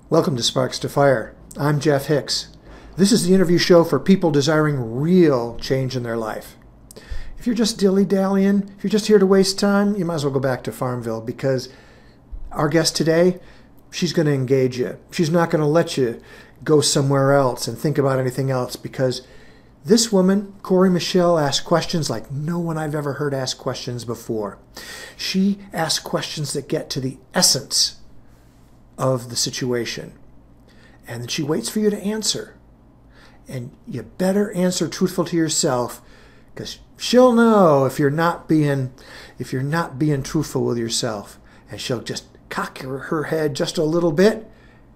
Welcome to Sparks to Fire. I'm Jeff Hicks. This is the interview show for people desiring real change in their life. If you're just dilly-dallying, if you're just here to waste time, you might as well go back to Farmville, because our guest today, she's going to engage you. She's not going to let you go somewhere else and think about anything else, because this woman, Cory Michelle, asks questions like no one I've ever heard ask questions before. She asks questions that get to the essence of the situation. And then she waits for you to answer. And you better answer truthful to yourself, because she'll know if you're not being truthful with yourself. And she'll just cock her head just a little bit,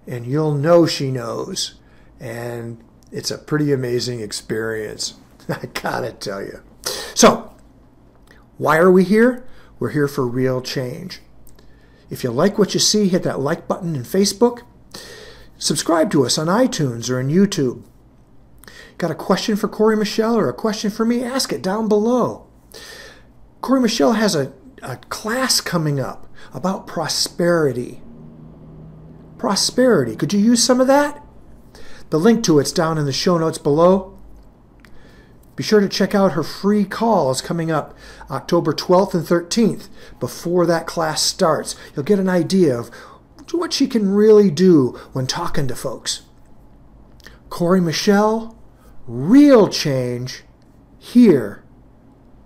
and you'll know she knows. And it's a pretty amazing experience, I gotta tell you. So, why are we here? We're here for real change. If you like what you see, hit that like button in Facebook. Subscribe to us on iTunes or on YouTube. Got a question for Cory Michelle or a question for me? Ask it down below. Cory Michelle has a class coming up about prosperity. Prosperity. Could you use some of that? The link to it's down in the show notes below. Be sure to check out her free calls coming up October 12th and 13th. Before that class starts, you'll get an idea of what she can really do when talking to folks. Cory Michelle, real change, here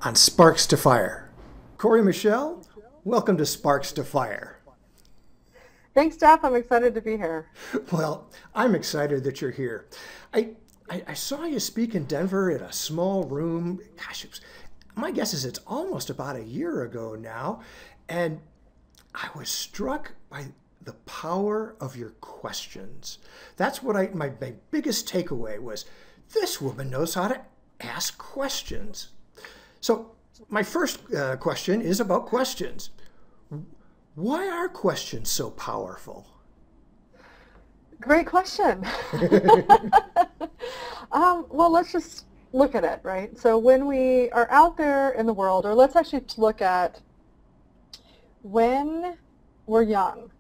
on Sparks to Fire. Cory Michelle, welcome to Sparks to Fire. Thanks, Jeff. I'm excited to be here. Well, I'm excited that you're here. I saw you speak in Denver in a small room. Gosh, my guess is it's almost about a year ago now. And I was struck by the power of your questions. That's what my biggest takeaway was. This woman knows how to ask questions. So my first question is about questions. Why are questions so powerful? Great question. Well, let's just look at it, right? So when we are out there in the world, or let's actually look at when we're young,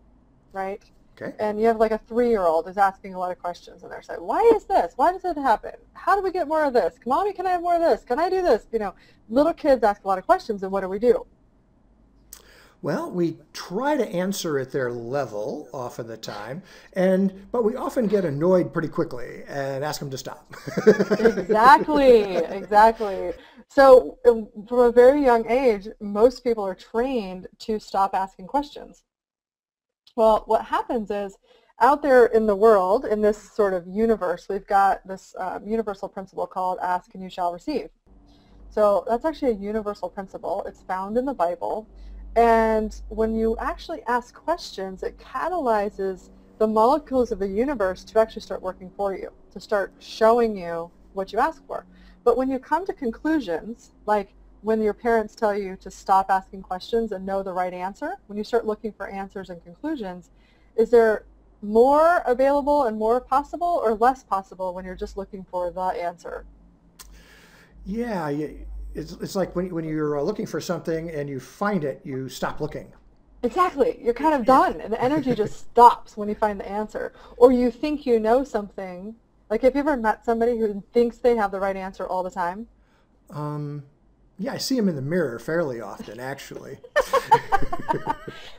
right? Okay. And you have like a 3-year-old is asking a lot of questions, and they're saying, why is this? Why does it happen? How do we get more of this? Mommy, can I have more of this? Can I do this? You know, little kids ask a lot of questions, and what do? Well, we try to answer at their level often the time, but we often get annoyed pretty quickly and ask them to stop. Exactly. So from a very young age, most people are trained to stop asking questions. Well, what happens is out there in the world, in this sort of universe, we've got this universal principle called ask and you shall receive. So that's actually a universal principle. It's found in the Bible. And when you actually ask questions, it catalyzes the molecules of the universe to actually start working for you, to start showing you what you ask for. But when you come to conclusions, like when your parents tell you to stop asking questions and know the right answer, when you start looking for answers and conclusions, is there more available and more possible, or less possible when you're just looking for the answer? Yeah. It's like when you're looking for something and you find it, you stop looking. Exactly. You're kind of done, and the energy just stops when you find the answer. Or you think you know something. Like, have you ever met somebody who thinks they have the right answer all the time? Yeah, I see them in the mirror fairly often, actually.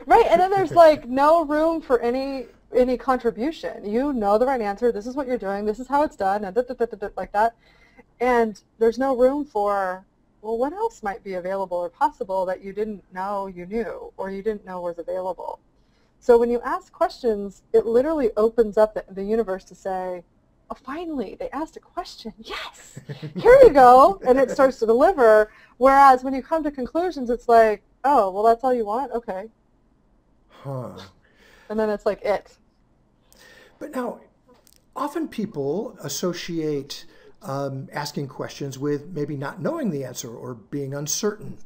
Right, and then there's like no room for any contribution. You know the right answer. This is what you're doing. This is how it's done, and like that. And there's no room for, well, what else might be available or possible that you didn't know you knew, or you didn't know was available? So when you ask questions, it literally opens up the universe to say, oh, finally, they asked a question. Yes, here you go. And it starts to deliver. Whereas when you come to conclusions, it's like, oh, well, that's all you want? Okay. Huh. And then it's like it. But now, often people associate asking questions with maybe not knowing the answer or being uncertain.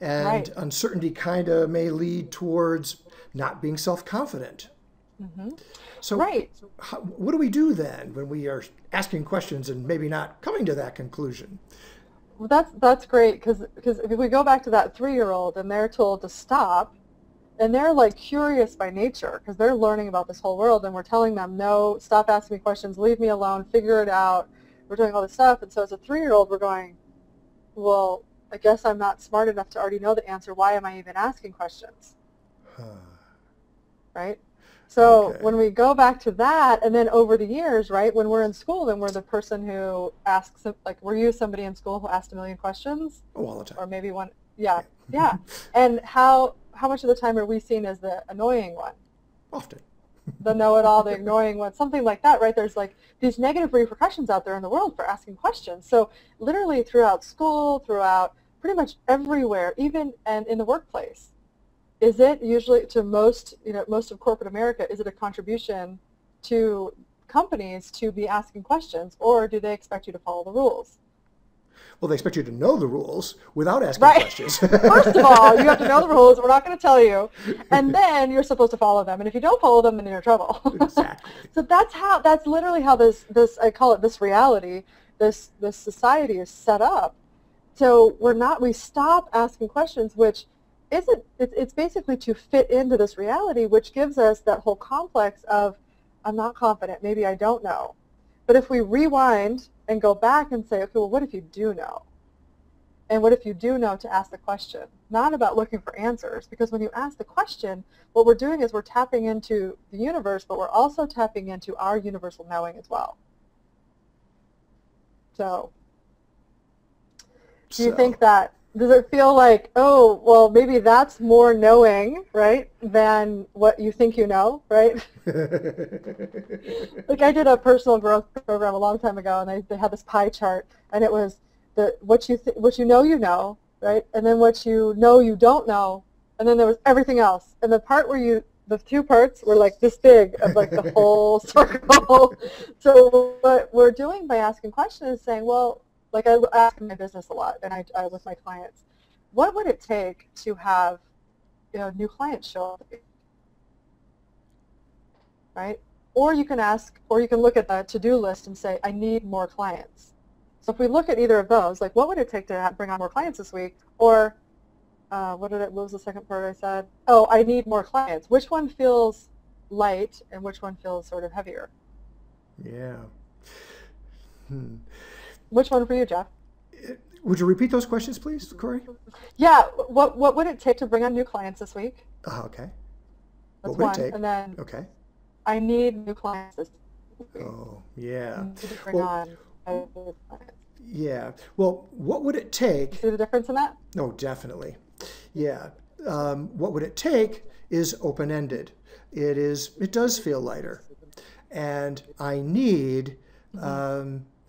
And Right. uncertainty kind of may lead towards not being self-confident. Mm-hmm. So Right. what do we do then when we are asking questions and maybe not coming to that conclusion? Well, that's great, because if we go back to that 3-year-old and they're told to stop, And they're like curious by nature because they're learning about this whole world, and we're telling them, no, stop asking me questions, leave me alone, figure it out. We're doing all this stuff. And so as a 3-year-old, we're going, well, I guess I'm not smart enough to already know the answer. Why am I even asking questions? Right? So when we go back to that, and then over the years, right, when we're in school, then we're the person who asks, like, were you somebody in school who asked a million questions? Oh, all the time. Or maybe one, yeah. And how much of the time are we seen as the annoying one? Often. The know-it-all, the ignoring one, something like that, right? There's like these negative repercussions out there in the world for asking questions. So literally throughout school, throughout pretty much everywhere, even and in the workplace, is it usually to most, most of corporate America, is it a contribution to companies to be asking questions, or do they expect you to follow the rules? Well, they expect you to know the rules without asking questions. First of all, you have to know the rules. We're not going to tell you. And then you're supposed to follow them. And if you don't follow them, then you're in trouble. Exactly. So that's literally how this I call it this reality, this society is set up. So we stop asking questions, which it's basically to fit into this reality, which gives us that whole complex of, I'm not confident, maybe I don't know. But if we rewind and go back and say, okay, well, what if you do know? And what if you do know to ask the question? Not about looking for answers, because when you ask the question, what we're doing is we're tapping into the universe, but we're also tapping into our universal knowing as well. So, do you think that, does it feel like, oh, well, maybe that's more knowing, right, than what you think you know, right? Like I did a personal growth program a long time ago, and they had this pie chart, and it was what you know, right, and then what you don't know, and then there was everything else, and the part where the 2 parts were like this big of like the whole circle. So what we're doing by asking questions is saying, well, like I ask in my business a lot, and I with my clients, what would it take to have new clients show up? Right? Or you can look at the to-do list and say, I need more clients. So if we look at either of those, like what would it take to bring on more clients this week? Or what was the second part I said? Oh, I need more clients. Which one feels light and which one feels sort of heavier? Yeah. Which one for you, Jeff? Would you repeat those questions, please, Cory? Yeah. What would it take to bring on new clients this week? Okay. That's what would one. it take? And then okay. I need new clients this week. Oh, yeah. To bring on new clients. Yeah. Well, what would it take? See the difference in that? No, definitely. Yeah. What would it take is open-ended. It does feel lighter. And I need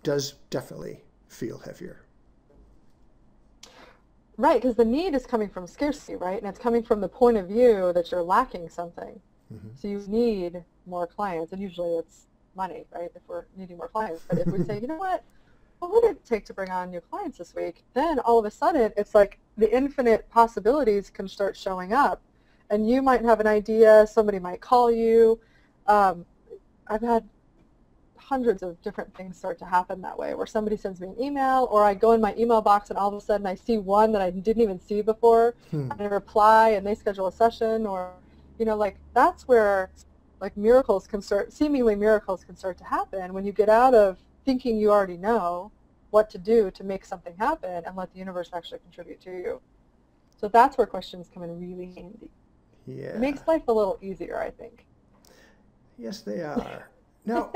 does definitely feel heavier. Right, because the need is coming from scarcity, right? And it's coming from the point of view that you're lacking something. So you need more clients, and usually it's money, right, if we're needing more clients. But if we say, you know what would it take to bring on new clients this week? Then all of a sudden, it's like the infinite possibilities can start showing up. And you might have an idea, somebody might call you. I've had hundreds of different things start to happen that way, where somebody sends me an email, or I go in my email box and all of a sudden I see one that I didn't even see before, and I reply and they schedule a session, or, like that's where like seemingly miracles can start to happen when you get out of thinking you already know what to do to make something happen and let the universe actually contribute to you. So that's where questions come in really handy. Yeah. It makes life a little easier, I think. Yes, they are. Now,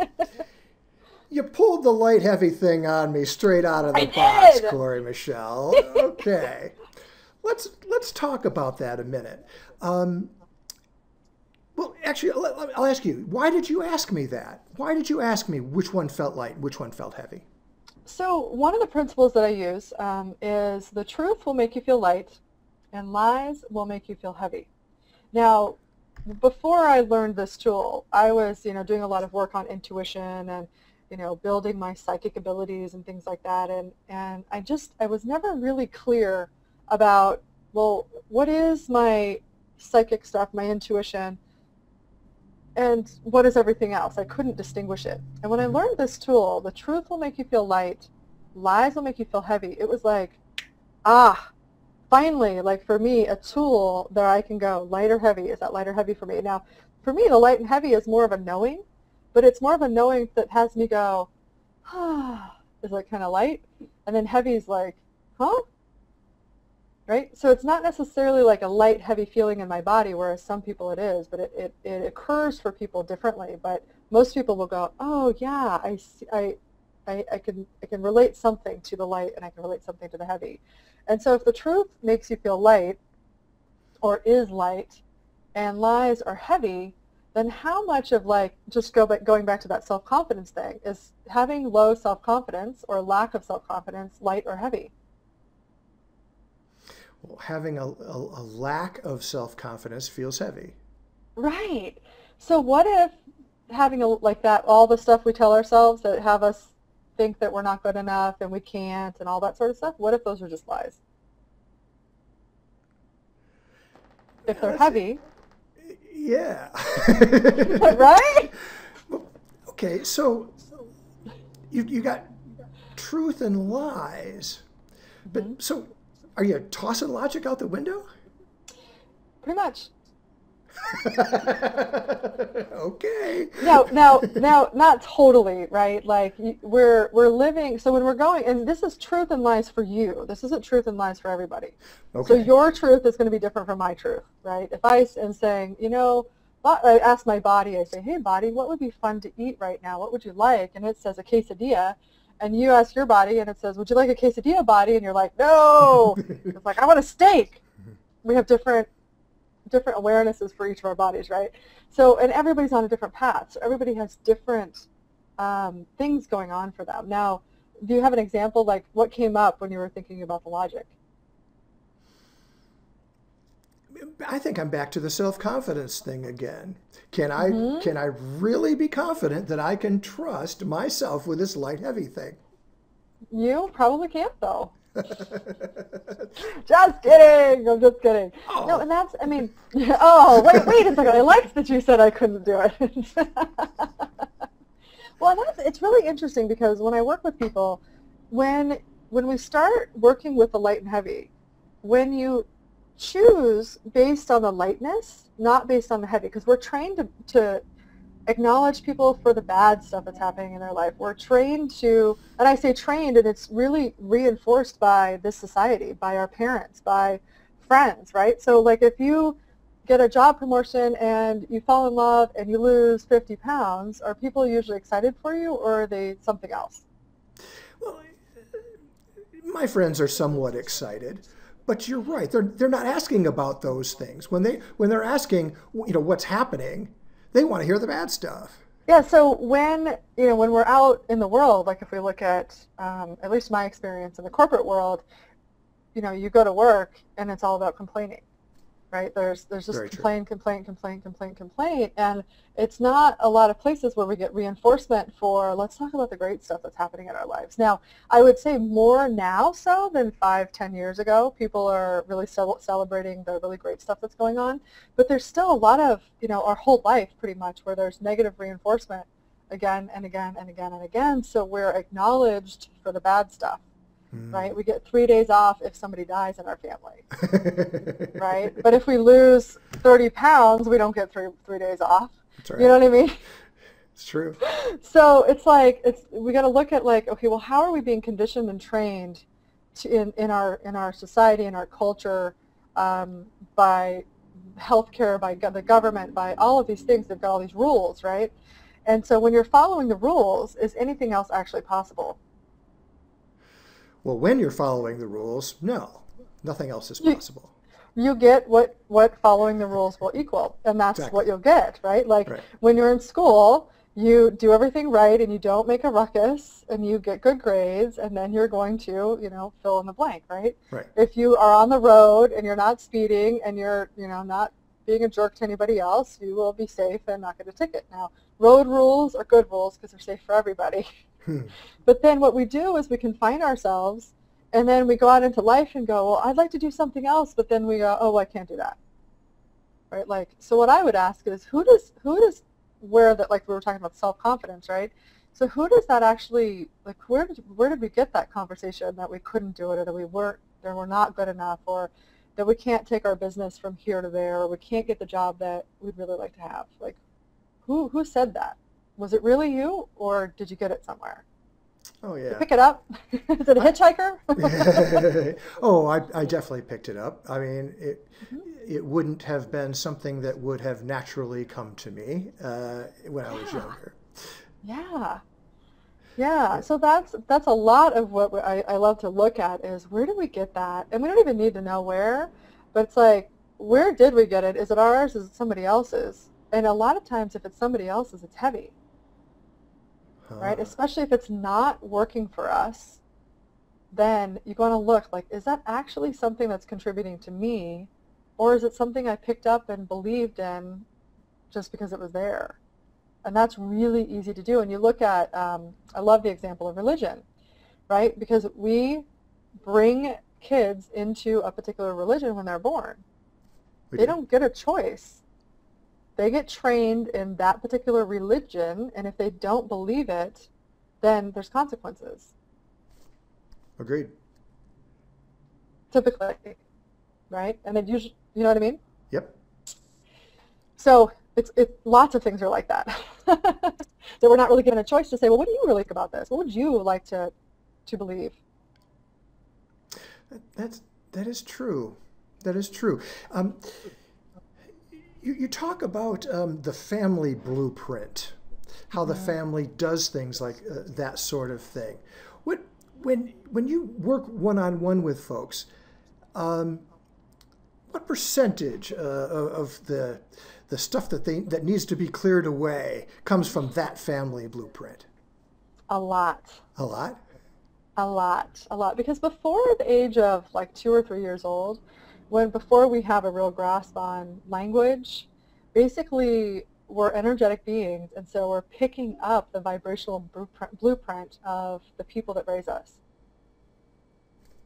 you pulled the light heavy thing on me straight out of the box, Cory Michelle. Okay. Let's talk about that a minute. Well, actually, I'll ask you, why did you ask me that? Why did you ask me which one felt light and which one felt heavy? So one of the principles that I use is the truth will make you feel light and lies will make you feel heavy. Now, before I learned this tool, I was, doing a lot of work on intuition and, building my psychic abilities and things like that. And I was never really clear about, well, what is my psychic stuff, my intuition, and what is everything else? I couldn't distinguish it. And when I learned this tool, the truth will make you feel light, lies will make you feel heavy, it was like, finally, like for me, a tool that I can go light or heavy. Is that light or heavy for me? Now, for me, the light and heavy is more of a knowing, but it's more of a knowing that has me go, ah, is like kind of light, and then heavy is like, huh? Right? So it's not necessarily like a light, heavy feeling in my body, whereas some people it is, but it occurs for people differently. But most people will go, oh yeah, I see, I can relate something to the light, and I can relate something to the heavy. And so if the truth makes you feel light, or is light, and lies are heavy, then how much of like, just going back to that self-confidence thing, is having low self-confidence or lack of self-confidence light or heavy? Well, having a lack of self-confidence feels heavy. Right. So what if having like that, all the stuff we tell ourselves that have us think that we're not good enough and we can't and all that sort of stuff, what if those are just lies? If they're heavy. Yeah. Right? Okay, so you got truth and lies. But so are you tossing logic out the window? Pretty much. Okay. Now, not totally, right? Like we're living. So when we're going, and this is truth and lies for you. This isn't truth and lies for everybody. Okay. So your truth is going to be different from my truth, right? If I am saying, I ask my body, I say, hey, body, what would be fun to eat right now? What would you like? And it says a quesadilla. And you ask your body, and it says, would you like a quesadilla, body? And you're like, no. It's like, I want a steak. We have different awarenesses for each of our bodies, right? So, and everybody's on a different path. So everybody has different things going on for them. Now, do you have an example, like what came up when you were thinking about the logic? I think I'm back to the self-confidence thing again. Can I really be confident that I can trust myself with this light-heavy thing? You probably can't, though. Just kidding. I'm just kidding. Oh. No, and that's, I mean, oh, wait a second. I liked that you said I couldn't do it. Well, it's really interesting because when I work with people, when we start working with the light and heavy, when you choose based on the lightness, not based on the heavy, because we're trained to acknowledge people for the bad stuff that's happening in their life. We're trained to, and I say trained, and it's really reinforced by this society, by our parents, by friends, right? So like if you get a job promotion and you fall in love and you lose 50 pounds, are people usually excited for you, or are they something else? Well, my friends are somewhat excited. But you're right. They're not asking about those things. When they're asking, what's happening, they want to hear the bad stuff. Yeah. So when we're out in the world, like if we look at least my experience in the corporate world, you go to work and it's all about complaining, right? There's just complaint, and it's not a lot of places where we get reinforcement for, let's talk about the great stuff that's happening in our lives. Now, I would say more now so than 5-10 years ago. People are really celebrating the really great stuff that's going on, but there's still a lot of, our whole life pretty much, where there's negative reinforcement again and again and again and again, so we're acknowledged for the bad stuff. Right? We get 3 days off if somebody dies in our family, right? But if we lose 30 pounds, we don't get three days off. That's right. You know what I mean? It's true. So it's like, we got to look at like, okay, well, how are we being conditioned and trained in our society, in our culture, by healthcare, by the government, by all of these things? They've got all these rules, right? And so when you're following the rules, is anything else actually possible? Well, when you're following the rules, no, nothing else is possible. You get what following the rules will equal, and that's Exactly. what you'll get, right? Like when you're in school, you do everything right, and you don't make a ruckus, and you get good grades, and then you're going to, fill in the blank, right? Right. If you are on the road and you're not speeding and you're, not being a jerk to anybody else, you will be safe and not get a ticket. Now, road rules are good rules because they're safe for everybody. But then what we do is we confine ourselves, and then we go out into life and go, well, I'd like to do something else, but then we go, oh, I can't do that. Right? Like, so what I would ask is, who does where that, like we were talking about self-confidence, right? So who does that actually, like, where did we get that conversation that we couldn't do it, or that we weren't or we're not good enough, or that we can't take our business from here to there, or we can't get the job that we'd really like to have. Like, who said that? Was it really you, or did you get it somewhere? Oh, Did you yeah. pick it up? Is it a hitchhiker? Oh, I definitely picked it up. I mean, Mhm. it wouldn't have been something that would have naturally come to me when I was Yeah, younger. yeah, yeah. Yeah. So that's a lot of what I love to look at is where do we get that? And we don't even need to know where, but it's like, where did we get it? Is it ours? Is it somebody else's? And a lot of times if it's somebody else's, it's heavy, right? Huh. Especially if it's not working for us, then you want to look like, is that actually something that's contributing to me, or is it something I picked up and believed in just because it was there? And that's really easy to do. And you look at, I love the example of religion, right? Because we bring kids into a particular religion when they're born. We They do. don't get a choice. They get trained in that particular religion, and if they don't believe it, then there's consequences, Agreed. typically, right? And then usually, you know what I mean? Yep. So it's lots of things are like that. That we're not really given a choice to say, well, what do you really think about this? What would you like to believe? That's that is true. That is true. Um, you talk about the family blueprint, how the Mhm. family does things like that sort of thing. What when you work one-on-one with folks, um, what percentage of the stuff that needs to be cleared away comes from that family blueprint? A lot. A lot. A lot, a lot. Because before the age of like 2 or 3 years old, before we have a real grasp on language, basically we're energetic beings, and so we're picking up the vibrational blueprint of the people that raise us.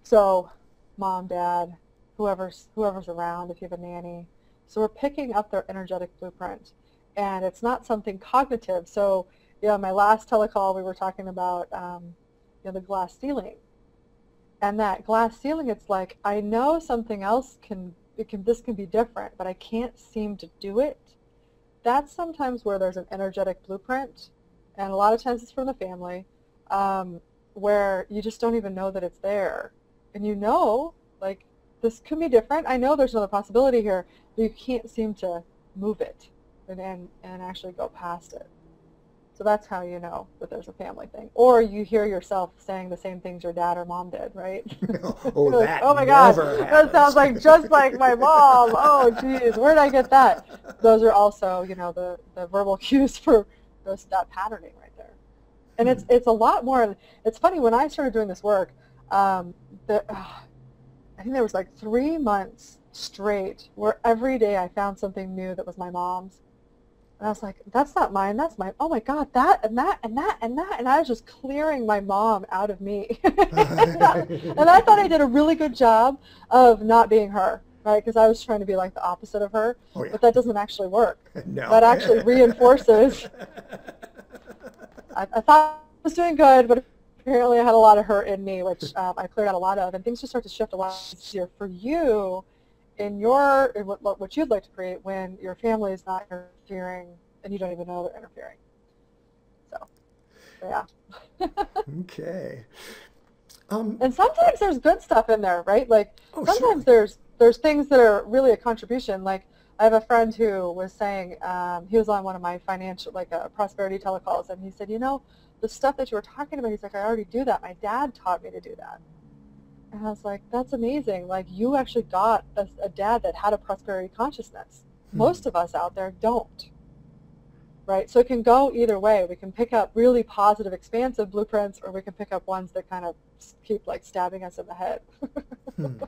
So, mom, dad, whoever's around, if you have a nanny. So we're picking up their energetic blueprint, and it's not something cognitive. So, my last telecall we were talking about, the glass ceiling, and that glass ceiling. It's like I know something else this can be different, but I can't seem to do it. That's sometimes where there's an energetic blueprint, and a lot of times it's from the family, where you just don't even know that it's there. And like, this could be different. I know there's another possibility here, but you can't seem to move it and actually go past it. So that's how you know that there's a family thing. Or you hear yourself saying the same things your dad or mom did, right? Oh, You're like, that oh my gosh, never that sounds happens. like just like my mom. Oh, geez, where did I get that? Those are also, the verbal cues for that patterning right there. And Hmm. it's a lot more. It's funny, when I started doing this work, um, I think there was like 3 months straight where every day I found something new that was my mom's. And I was like, that's not mine, that's mine. Oh my God, that and that and that and that. And I was just clearing my mom out of me. And I thought I did a really good job of not being her, right? Because I was trying to be like the opposite of her. Oh yeah. But that doesn't actually work. No. That actually reinforces. I thought I was doing good, but apparently I had a lot of hurt in me, which I cleared out a lot of. And things just start to shift a lot easier for you in what you'd like to create when your family is not interfering and you don't even know they're interfering. So, yeah. Okay. And sometimes there's good stuff in there, right? Like Oh, sometimes certainly. there's things that are really a contribution. Like I have a friend who was saying, he was on one of my financial, like prosperity telecalls, and he said, the stuff that you were talking about, he's like, I already do that. My dad taught me to do that. And I was like, that's amazing. Like, you actually got a dad that had a prosperity consciousness. Hmm. Most of us out there don't, right? So it can go either way. We can pick up really positive, expansive blueprints, or we can pick up ones that kind of keep, like, stabbing us in the head. Hmm.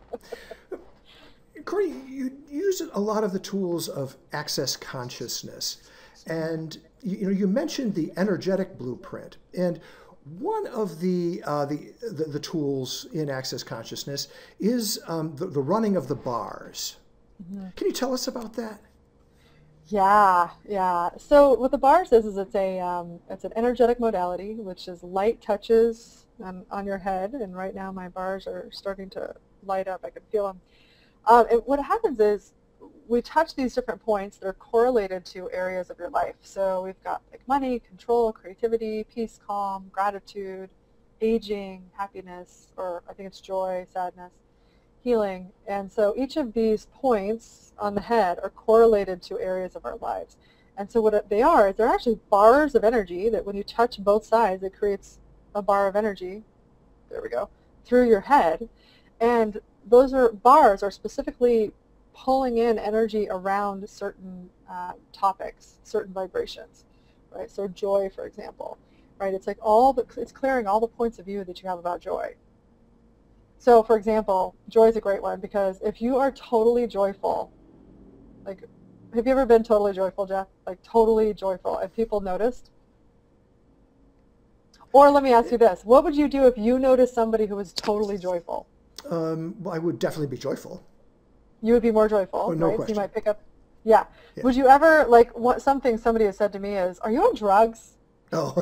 Cory, you use a lot of the tools of access consciousness, and you mentioned the energetic blueprint, and one of the tools in access consciousness is the running of the bars. Mhm. Can you tell us about that? Yeah, yeah. So what the bars is it's an energetic modality, which is light touches on your head. And right now my bars are starting to light up. I can feel them. And what happens is we touch these different points that are correlated to areas of your life. So we've got like money, control, creativity, peace, calm, gratitude, aging, happiness, or I think it's joy, sadness, healing. And so each of these points on the head are correlated to areas of our lives. And so what they are is they're actually bars of energy that when you touch both sides, it creates a bar of energy, there we go, through your head. And those bars are specifically pulling in energy around certain topics, certain vibrations, right? So joy, for example, right? It's like it's clearing all the points of view that you have about joy. So, for example, joy is a great one because if you are totally joyful, like, have you ever been totally joyful, Jeff? Like totally joyful, and people noticed? Or let me ask you this: what would you do if you noticed somebody who was totally joyful? Well, I would definitely be joyful. You would be more joyful, no right? question. So you might pick up, yeah. Would you ever, like, something somebody has said to me is, are you on drugs? Oh.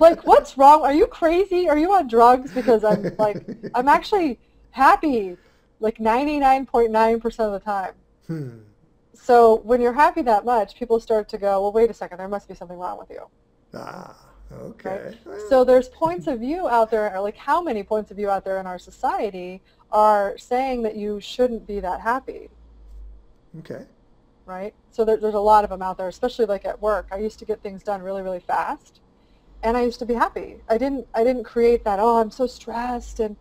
Like, what's wrong? Are you crazy? Are you on drugs? Because I'm actually happy, like 99.9% of the time. So when you're happy that much, people start to go, well, wait a second, there must be something wrong with you. Okay. Right? So there's points of view out there, or like how many points of view out there in our society are saying that you shouldn't be that happy. Okay. Right? So there's a lot of them out there, especially like at work. I used to get things done really, really fast, and I used to be happy. I didn't create that, oh, I'm so stressed, and,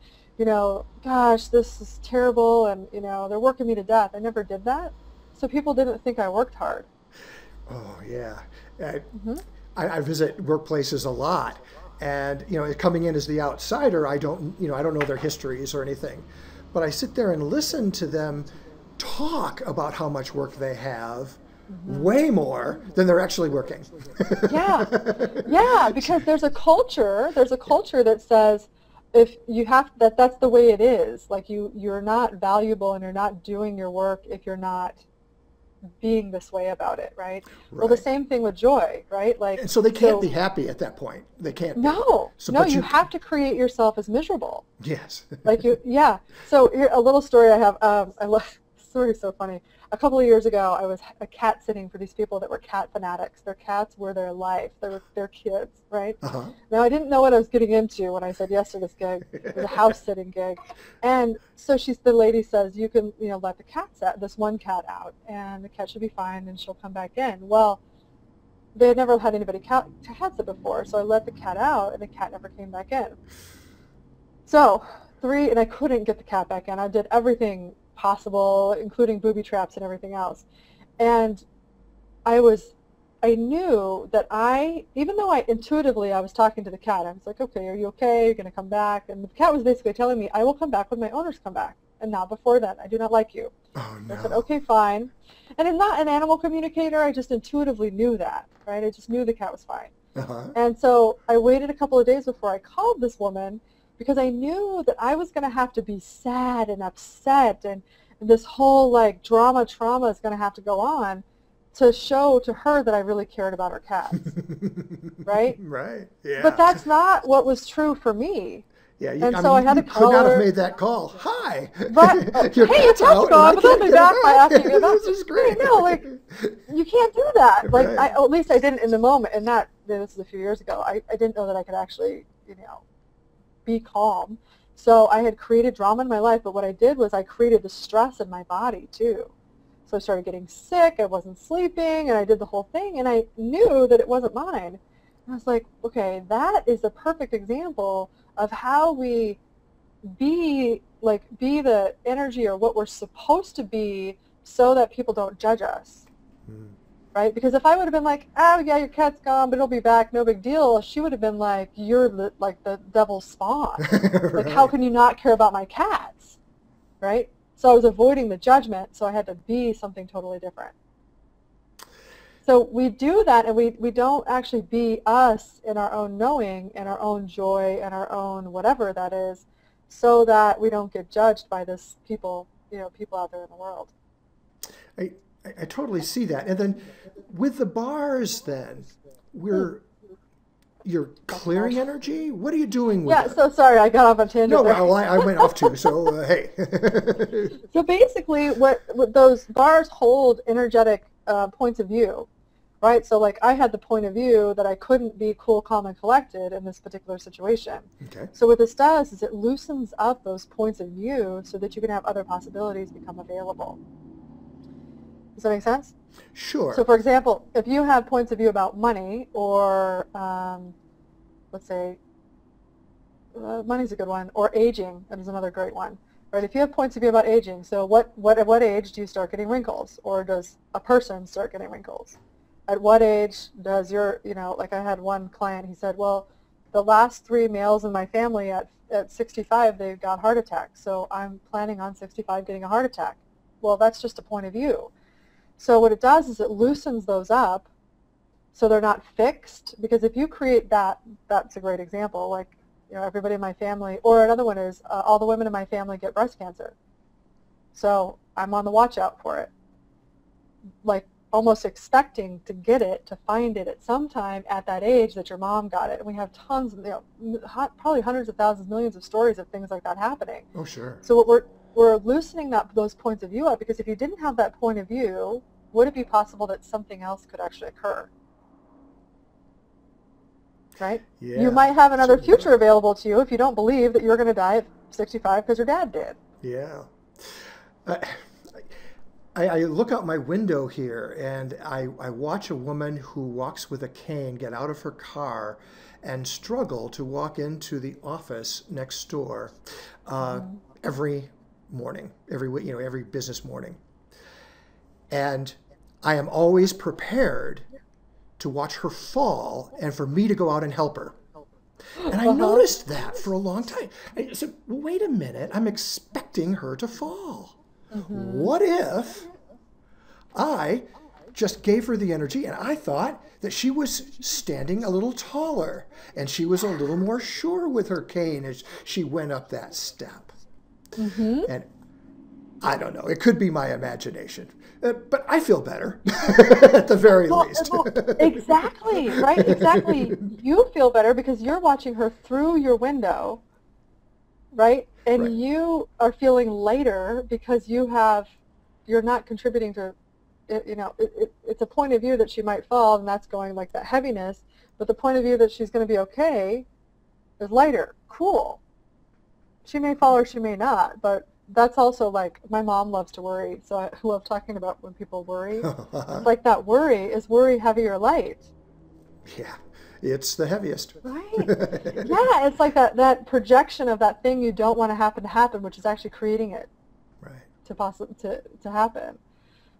gosh, this is terrible, and, they're working me to death. I never did that. So people didn't think I worked hard. Oh, yeah. I visit workplaces a lot, and coming in as the outsider, I don't know their histories or anything, but I sit there and listen to them talk about how much work they have, way more than they're actually working. Yeah, because there's a culture that says if you have that's the way it is. Like you're not valuable and you're not doing your work if you're not being this way about it, right? Well, the same thing with joy, right? Like, and so they can't be happy at that point. They can't. No, you have to create yourself as miserable. Yes. So here, a little story I have. I love. Story is so funny. A couple of years ago, I was cat sitting for these people that were cat fanatics. Their cats were their life. They were their kids, right? Now, I didn't know what I was getting into when I said yes to this gig. It was a house sitting gig. And so the lady says, you can, let this one cat out, and the cat should be fine, and she'll come back in. Well, they had never had anybody cat sit before, so I let the cat out, and the cat never came back in. So, and I couldn't get the cat back in. I did everything possible, including booby traps and everything else. And I knew that even though intuitively I was talking to the cat, I was like, okay, are you okay? You're going to come back? And the cat was basically telling me, I will come back when my owners come back, and not before then. I do not like you. Oh, no. I said, okay, fine. And I'm not an animal communicator. I just intuitively knew that, right? I just knew the cat was fine. And so I waited a couple of days before I called this woman, because I knew that I was going to have to be sad and upset, and this whole trauma is going to have to go on to show to her that I really cared about her cats. Right? Right. Yeah. But that's not what was true for me. Yeah. I had to call her. Could not have made that call. Hi. But Your cat's out, but they'll be back by after you. This is great. You can't do that. Right. At least I didn't in the moment. And this is a few years ago. I didn't know that I could actually, be calm. So I had created drama in my life, but what I did was I created the stress in my body too. So I started getting sick, I wasn't sleeping, and I did the whole thing, and I knew that it wasn't mine. And I was like, okay, that is a perfect example of how we be the energy or what we're supposed to be so that people don't judge us. Right? Because if I would have been like, oh, yeah, your cat's gone, but it'll be back, no big deal, she would have been like, you're the devil's spawn. Right. How can you not care about my cats? Right? So I was avoiding the judgment, so I had to be something totally different. So we do that, and we don't actually be us in our own knowing and our own joy and our own whatever that is, so that we don't get judged by this people out there in the world. I totally see that. And then with the bars, then we're you're clearing energy? What are you doing with Yeah, it? so sorry, I got off a tangent No, there. well, I went off too, so hey. So basically, what those bars hold energetic points of view, right? So like I had the point of view that I couldn't be cool, calm, and collected in this particular situation. Okay. So what this does is it loosens up those points of view so that you can have other possibilities become available. Does that make sense? Sure. So for example, if you have points of view about money or let's say money's a good one, or aging, that is another great one. Right? If you have points of view about aging, so at what age do you start getting wrinkles, or does a person start getting wrinkles? At what age does your, like I had one client, he said, well, the last 3 males in my family at 65, they got heart attacks, so I'm planning on 65 getting a heart attack. Well, that's just a point of view. So what it does is it loosens those up so they're not fixed, because if you create that, that's a great example, like, everybody in my family, or another one is all the women in my family get breast cancer. So I'm on the watch out for it. Like almost expecting to get it, to find it at some time at that age that your mom got it. And we have tons, probably hundreds of thousands, millions of stories of things like that happening. Oh, sure. So what we're loosening up those points of view up, because if you didn't have that point of view, would it be possible that something else could actually occur? Right? Yeah. You might have another future available to you if you don't believe that you're going to die at 65 because your dad did. Yeah. I look out my window here and I watch a woman who walks with a cane get out of her car and struggle to walk into the office next door every morning, every business morning. And I am always prepared to watch her fall and for me to go out and help her. And I noticed that for a long time. I said, well, wait a minute, I'm expecting her to fall. What if I just gave her the energy and I thought that she was standing a little taller and she was a little more sure with her cane as she went up that step. And I don't know, it could be my imagination. But I feel better, at the very least. Exactly, right? Exactly. You feel better because you're watching her through your window, right? And you are feeling lighter because you're not contributing to, it's a point of view that she might fall, and that's going like that heaviness. But the point of view that she's going to be okay is lighter. Cool. She may fall or she may not, but that's also like, my mom loves to worry, so I love talking about when people worry. It's like that worry, is worry heavy or light? Yeah, it's the heaviest. Right. Yeah, it's like that projection of that thing you don't want to happen, which is actually creating it to happen.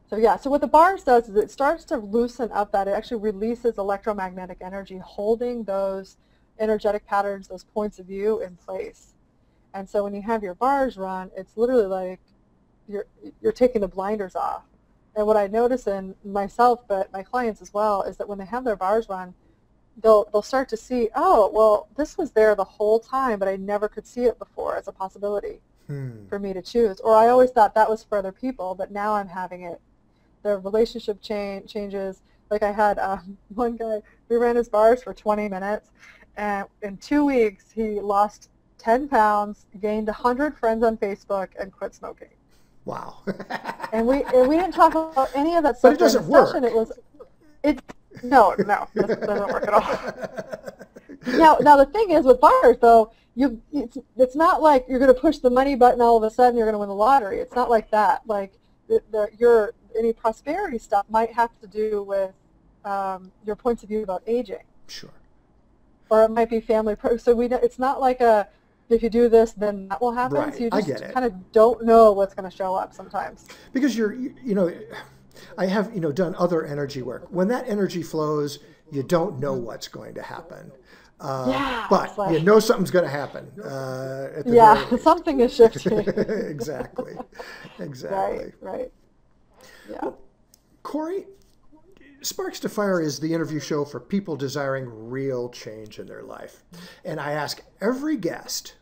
So yeah, so what the bars does is it starts to loosen up that. It actually releases electromagnetic energy, holding those energetic patterns, those points of view in place. And so when you have your bars run, it's literally like you're taking the blinders off. And what I notice in myself, but my clients as well, is that when they have their bars run, they'll start to see, oh, well, this was there the whole time, but I never could see it before as a possibility for me to choose. Or I always thought that was for other people, but now I'm having it. Their relationship changes. Like I had one guy, we ran his bars for 20 minutes, and in 2 weeks he lost 10 pounds, gained 100 friends on Facebook, and quit smoking. Wow. and we didn't talk about any of that stuff. But it doesn't work. No, it doesn't work at all. Now the thing is with bars though, it's not like you're going to push the money button all of a sudden you're going to win the lottery. It's not like that. Like any prosperity stuff might have to do with your points of view about aging. Sure. Or it might be family. So it's not like if you do this, then that will happen. Right. So you I just get it. kind of don't know what's going to show up sometimes. Because I have, done other energy work. When that energy flows, you don't know what's going to happen. But you know something's going to happen. Something is shifting. Exactly. Right. Yeah. Well, Cory, Sparks to Fire is the interview show for people desiring real change in their life. And I ask every guest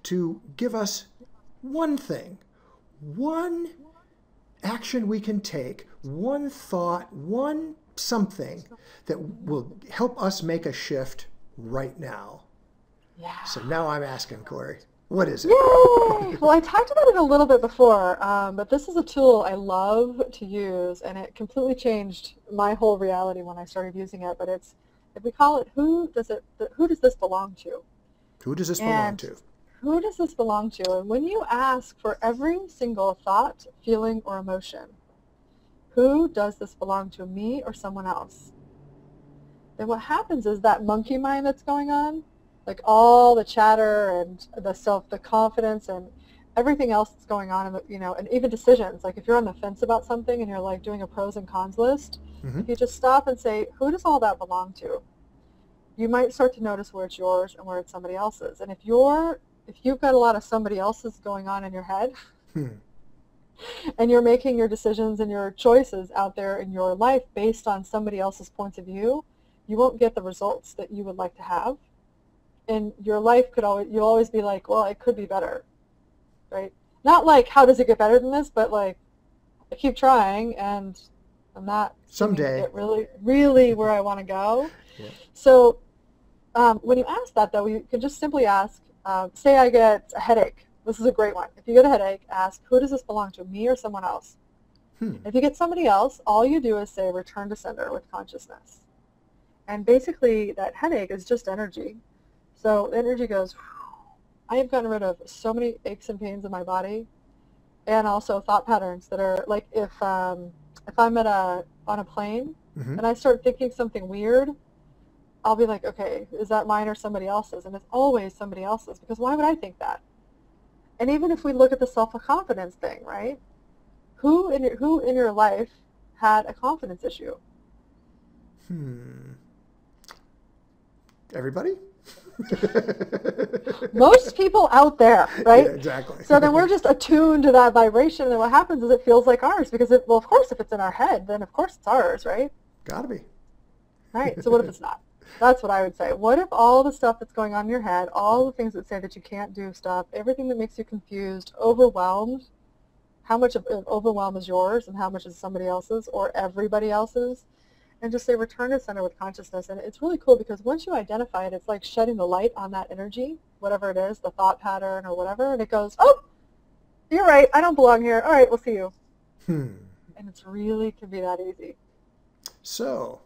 to give us one thing, one action we can take, one thought, one something that will help us make a shift right now. Yeah. So now I'm asking Cory, what is it? Yay! Well, I talked about it a little bit before, but this is a tool I love to use, and it completely changed my whole reality when I started using it. But it's, if we call it, who does this belong to? Who does this belong to? Who does this belong to? And when you ask for every single thought, feeling, or emotion, who does this belong to, me or someone else? Then what happens is that monkey mind that's going on, like all the chatter and the confidence and everything else that's going on, and even decisions. Like if you're on the fence about something and you're like doing a pros and cons list, if you just stop and say, who does all that belong to? You might start to notice where it's yours and where it's somebody else's. And if you've got a lot of somebody else's going on in your head, and you're making your decisions and your choices out there in your life based on somebody else's points of view, you won't get the results that you would like to have. And your life you'll always be like, well, it could be better, right? Not like, how does it get better than this, but like, I keep trying and I'm not someday get really, really where I want to go. Yeah. So when you ask that, though, you can just simply ask, say I get a headache. This is a great one. If you get a headache, ask, who does this belong to, me or someone else? If you get somebody else, all you do is say, return to center with consciousness. And basically, that headache is just energy. So the energy goes, I have gotten rid of so many aches and pains in my body, and also thought patterns that are like, if I'm on a plane and I start thinking something weird, I'll be like, okay, is that mine or somebody else's? And it's always somebody else's, because why would I think that? And even if we look at the self-confidence thing, right? Who in your life had a confidence issue? Everybody? Most people out there, right? Yeah, exactly. So then we're just attuned to that vibration, and what happens is it feels like ours, because well, of course, if it's in our head, then of course it's ours, right? Gotta be. Right. So what if it's not? That's what I would say. What if all the stuff that's going on in your head, all the things that say that you can't do stuff, everything that makes you confused, overwhelmed, how much of overwhelm is yours and how much is somebody else's or everybody else's? And just say, return to center with consciousness. And it's really cool, because once you identify it, it's like shedding the light on that energy, whatever it is, the thought pattern or whatever, and it goes, oh, you're right, I don't belong here. All right, we'll see you. And it's really can be that easy. So,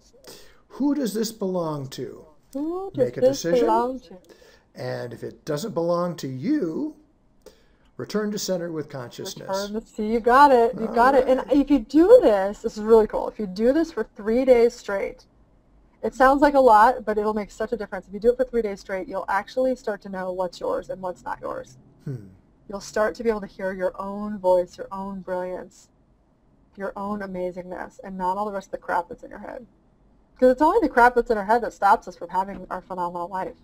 who does this belong to? Who does Make a this decision. belong to? And if it doesn't belong to you, return to center with consciousness. See, you got it. You got it. And if you do this is really cool. If you do this for 3 days straight, it sounds like a lot, but it'll make such a difference. If you do it for 3 days straight, you'll actually start to know what's yours and what's not yours. You'll start to be able to hear your own voice, your own brilliance, your own amazingness, and not all the rest of the crap that's in your head. Because it's only the crap that's in our head that stops us from having our phenomenal life.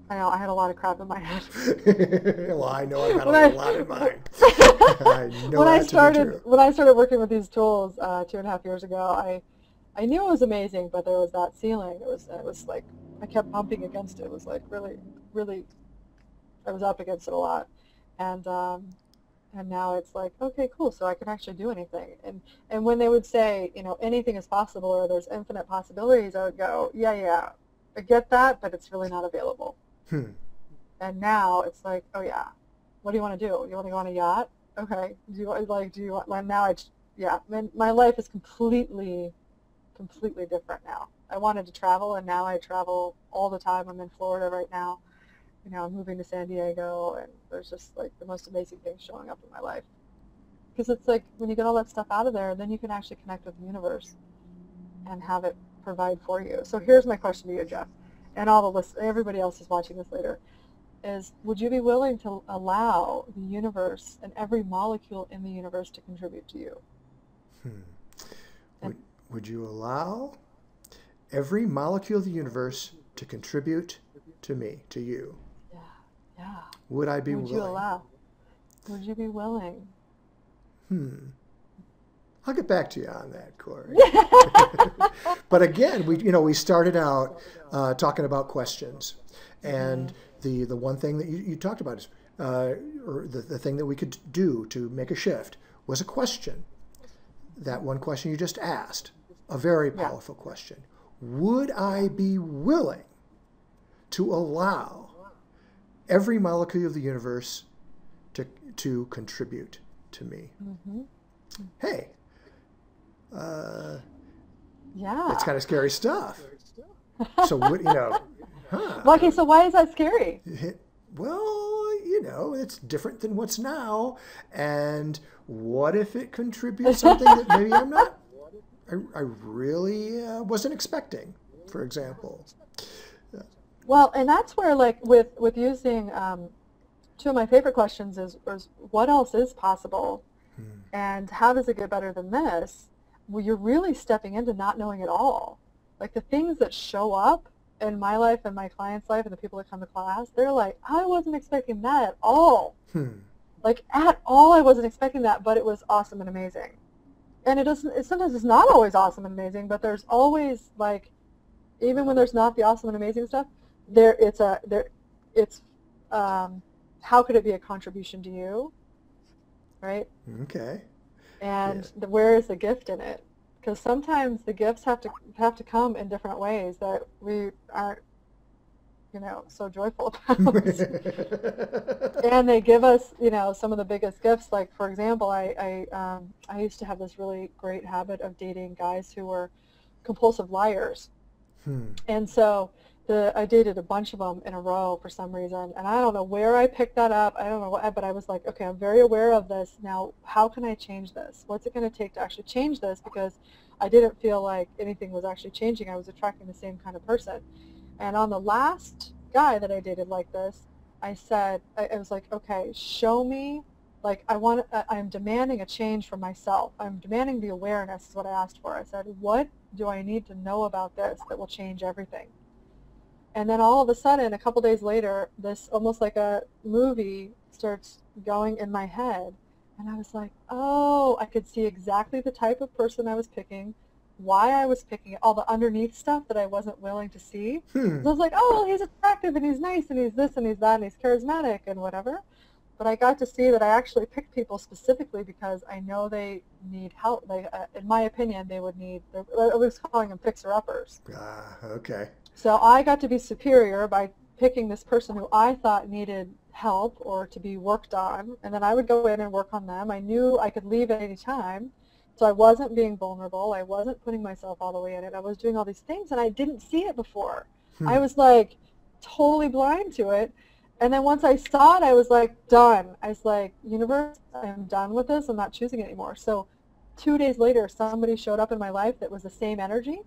I know, I had a lot of crap in my head. Well, I know I've got a lot in mine. I know when that to be true. When I started working with these tools 2.5 years ago, I knew it was amazing, but there was that ceiling. It was like, I kept bumping against it. It was like really, really, I was up against it a lot. And now it's like, okay, cool, so I can actually do anything. And when they would say, anything is possible or there's infinite possibilities, I would go, yeah, I get that, but it's really not available. And now it's like, oh yeah, what do you want to do? You want to go on a yacht? Okay. Do you want, now my life is completely different now. I wanted to travel, and now I travel all the time. I'm in Florida right now. I'm moving to San Diego, and there's just like the most amazing things showing up in my life. Because it's like, when you get all that stuff out of there, then you can actually connect with the universe and have it provide for you. So here's my question to you, Jeff, and everybody else is watching this later, is would you be willing to allow the universe and every molecule in the universe to contribute to you? Would you allow every molecule of the universe to contribute to me, to you? Yeah. Would I be willing? Would you allow? Would you be willing? I'll get back to you on that, Cory. But again, we started out talking about questions, and the one thing that you talked about is, or the thing that we could do to make a shift was a question. that one question you just asked, a very powerful question. Would I be willing to allow every molecule of the universe to contribute to me? Mm-hmm. Hey, yeah, it's kind of scary stuff. So what, Well, okay, so why is that scary? Well, it's different than what's now. And what if it contributes something that maybe I really wasn't expecting, for example? Well, and that's where, like, with using two of my favorite questions is what else is possible, and how does it get better than this? Well, you're really stepping into not knowing at all. Like, the things that show up in my life and my clients' life and the people that come to class, they're like, I wasn't expecting that at all. Like, at all, I wasn't expecting that, but it was awesome and amazing. And sometimes it's not always awesome and amazing, but there's always, like, even when there's not the awesome and amazing stuff, how could it be a contribution to you, right? Okay. And where is the gift in it? Because sometimes the gifts have to come in different ways that we aren't, so joyful about. And they give us, some of the biggest gifts. Like, for example, I used to have this really great habit of dating guys who were compulsive liars. And so I dated a bunch of them in a row for some reason, and I don't know where I picked that up. I don't know what, but I was like, okay, I'm very aware of this. Now, how can I change this? What's it going to take to actually change this? Because I didn't feel like anything was actually changing. I was attracting the same kind of person. And on the last guy that I dated like this, I said, I was like, okay, show me, like, I'm demanding a change for myself. I'm demanding the awareness is what I asked for. I said, what do I need to know about this that will change everything? And then all of a sudden, a couple days later, this almost like a movie starts going in my head. And I was like, oh, I could see exactly the type of person I was picking, why I was picking it, all the underneath stuff that I wasn't willing to see. So I was like, oh, well, he's attractive and he's nice and he's this and he's that and he's charismatic and whatever. But I got to see that I actually picked people specifically because I know they need help. In my opinion, they would need, I was calling them fixer-uppers. Okay. So I got to be superior by picking this person who I thought needed help or to be worked on, and then I would go in and work on them. I knew I could leave at any time, so I wasn't being vulnerable. I wasn't putting myself all the way in it. I was doing all these things, and I didn't see it before. I was, like, totally blind to it. And then once I saw it, I was like, done. I was like, universe, I'm done with this. I'm not choosing it anymore. So 2 days later, somebody showed up in my life that was the same energy.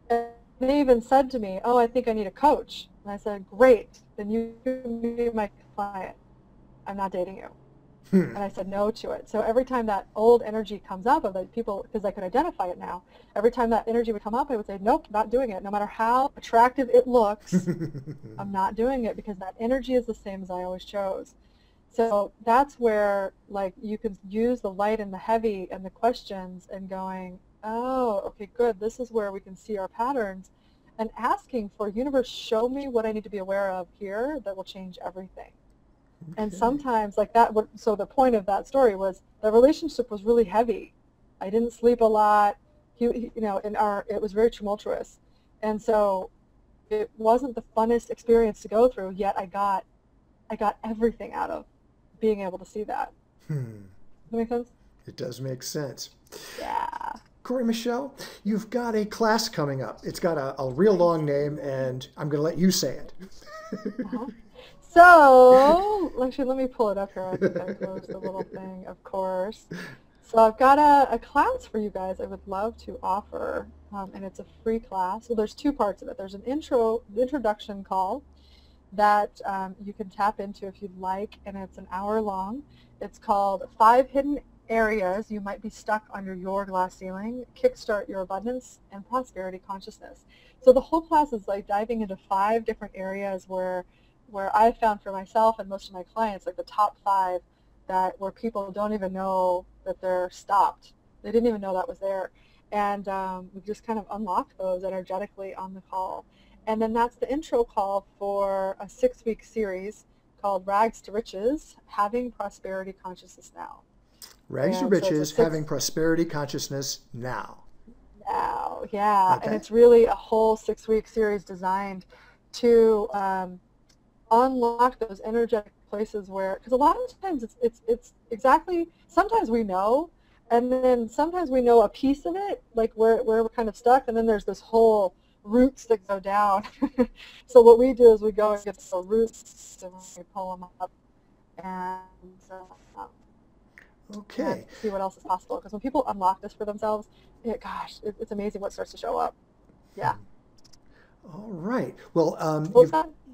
And they even said to me, oh, I think I need a coach. And I said, great. Then you can be my client. I'm not dating you. And I said no to it. So every time that old energy comes up of the people, because I could identify it now, every time that energy would come up, I would say, nope, not doing it. No matter how attractive it looks, I'm not doing it because that energy is the same as I always chose. So that's where, like, you can use the light and the heavy and the questions and going, oh, okay, good. This is where we can see our patterns and asking for, universe, show me what I need to be aware of here that will change everything. And sometimes, like that, so the point of that story was the relationship was really heavy. I didn't sleep a lot. It was very tumultuous. And so it wasn't the funnest experience to go through, yet I got everything out of being able to see that. Does that make sense? It does make sense. Yeah. Cory Michelle, you've got a class coming up. It's got a real long name, and I'm going to let you say it. So, actually, let me pull it up here. I think I closed the little thing, of course. So I've got a class for you guys I would love to offer, and it's a free class. Well, there's two parts of it. There's an introduction call that you can tap into if you'd like, and it's an hour long. It's called 5 Hidden Areas You Might Be Stuck Under Your Glass Ceiling, Kickstart Your Abundance and Prosperity Consciousness. So the whole class is like diving into 5 different areas where I found for myself and most of my clients, like the top 5 where people don't even know that they're stopped. They didn't even know that was there. And we just kind of unlocked those energetically on the call. And then that's the intro call for a 6-week series called Rags to Riches, Having Prosperity Consciousness Now. Rags to And so it's a riches, having prosperity consciousness now. now, yeah. Okay. And it's really a whole 6-week series designed to unlock those energetic places where, because a lot of times it's exactly, sometimes we know, and then sometimes we know a piece of it, like where we're kind of stuck, and then there's this whole roots that go down. So what we do is we go and get the roots and we pull them up and Okay. see what else is possible. Because when people unlock this for themselves, it's amazing what starts to show up. Yeah. All right. Well,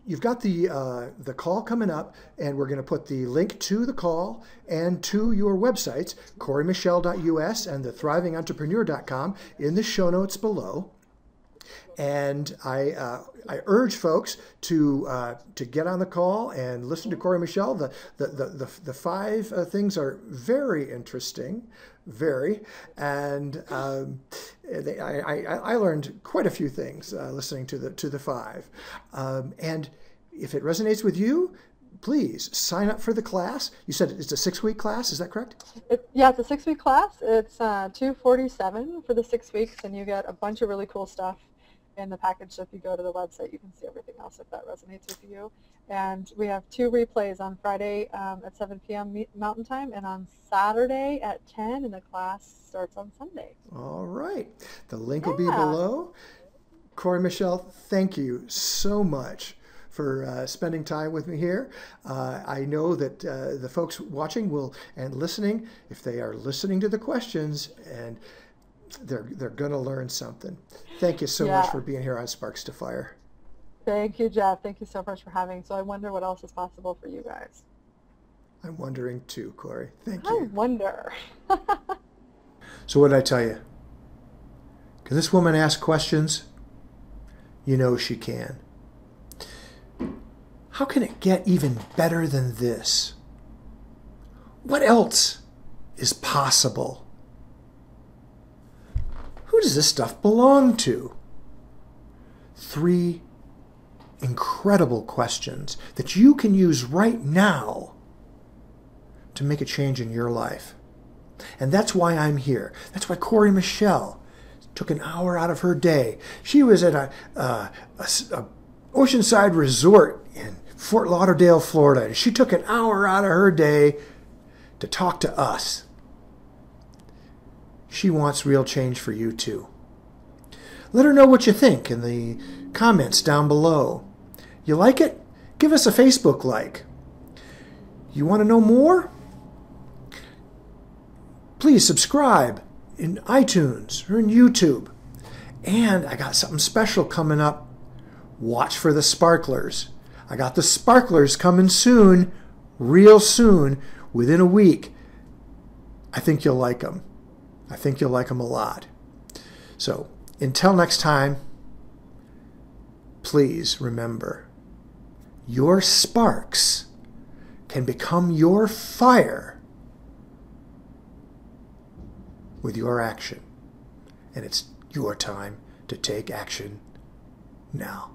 you've got the call coming up, and we're going to put the link to the call and to your websites, CoryMichelle.us and thethivingentrepreneur.com, in the show notes below. And I urge folks to get on the call and listen to Cory Michelle. The 5 things are very interesting, and I learned quite a few things listening to the 5. And if it resonates with you, please sign up for the class. You said it's a 6-week class, is that correct? Yeah, it's a 6-week class. It's $247 for the 6 weeks, and you get a bunch of really cool stuff in the package. So if you go to the website, you can see everything else if that resonates with you. And we have 2 replays on Friday at 7 p.m. Mountain Time, and on Saturday at 10, and the class starts on Sunday. All right. The link will be below. Cory Michelle, thank you so much for spending time with me here. I know that the folks watching and listening, if they are listening to the questions, and they're going to learn something. Thank you so much for being here on Sparks to Fire. Thank you, Jeff. Thank you so much for having me. So I wonder what else is possible for you guys. I'm wondering too, Cory. Thank you. I wonder. So what did I tell you? Can this woman ask questions? You know she can. How can it get even better than this? What else is possible? Who does this stuff belong to? 3 incredible questions that you can use right now to make a change in your life. And that's why I'm here. That's why Cory Michelle took an hour out of her day. She was at a oceanside resort in Fort Lauderdale, Florida, and she took an hour out of her day to talk to us. She wants real change for you too. Let her know what you think in the comments down below. You like it? Give us a Facebook like. You want to know more? Please subscribe in iTunes or in YouTube. And I got something special coming up. Watch for the sparklers. I got the sparklers coming soon, real soon, within a week. I think you'll like them. I think you'll like them a lot. So until next time, please remember, your sparks can become your fire with your action. And it's your time to take action now.